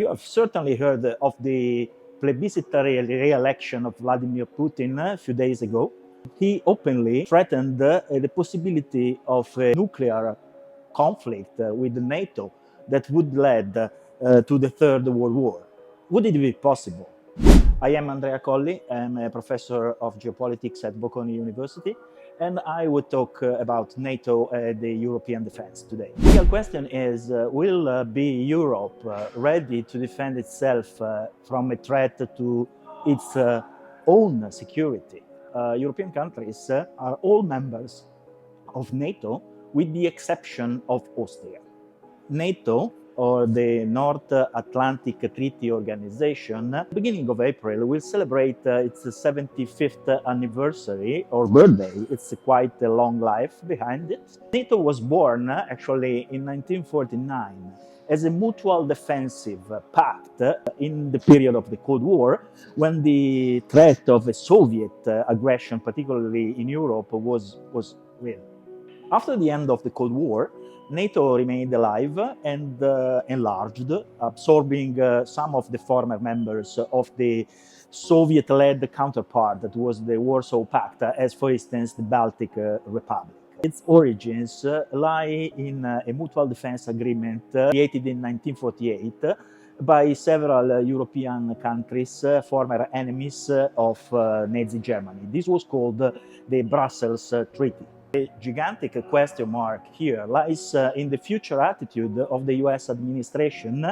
You have certainly heard of the plebiscitary re-election of Vladimir Putin a few days ago. He openly threatened the possibility of a nuclear conflict with NATO that would lead to the Third World War. Would it be possible? I am Andrea Colli. I'm a professor of geopolitics at Bocconi University, and I would talk about NATO and the European defense today. The real question is, will be Europe ready to defend itself from a threat to its own security? European countries are all members of NATO with the exception of Austria. NATO, or the North Atlantic Treaty Organization, beginning of April will celebrate its 75th anniversary or birthday. It's quite a long life behind it. NATO was born actually in 1949 as a mutual defensive pact in the period of the Cold War, when the threat of a Soviet aggression, particularly in Europe, was real. After the end of the Cold War, NATO remained alive and enlarged, absorbing some of the former members of the Soviet-led counterpart that was the Warsaw Pact, as for instance the Baltic Republic. Its origins lie in a mutual defense agreement created in 1948 by several European countries, former enemies of Nazi Germany. This was called the Brussels Treaty. The gigantic question mark here lies in the future attitude of the US administration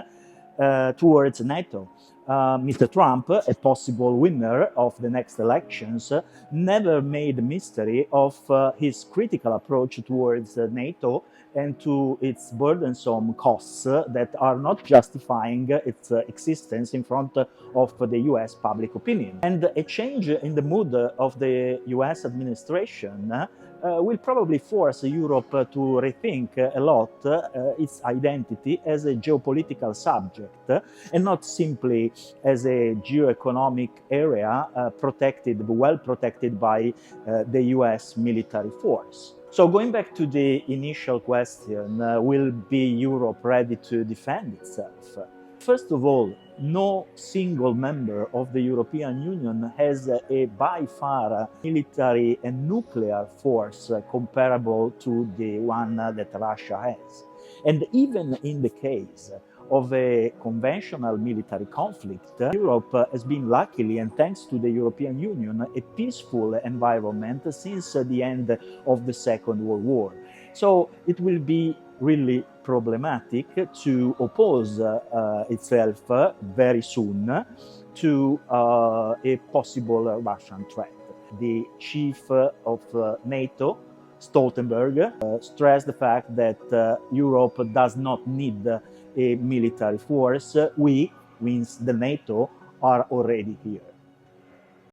towards NATO. Mr. Trump, a possible winner of the next elections, never made a mystery of his critical approach towards NATO and to its burdensome costs that are not justifying its existence in front of the US public opinion. And a change in the mood of the US administration will probably force Europe to rethink a lot its identity as a geopolitical subject and not simply as a geoeconomic area well protected by the US military force. So going back to the initial question, will be Europe ready to defend itself? First of all, no single member of the European Union has a by far military and nuclear force comparable to the one that Russia has. And even in the case of a conventional military conflict, Europe has been, luckily and thanks to the European Union, a peaceful environment since the end of the Second World War. So it will be really problematic to oppose itself very soon to a possible Russian threat. The chief of NATO, Stoltenberg, stressed the fact that Europe does not need a military force. We, means the NATO, are already here.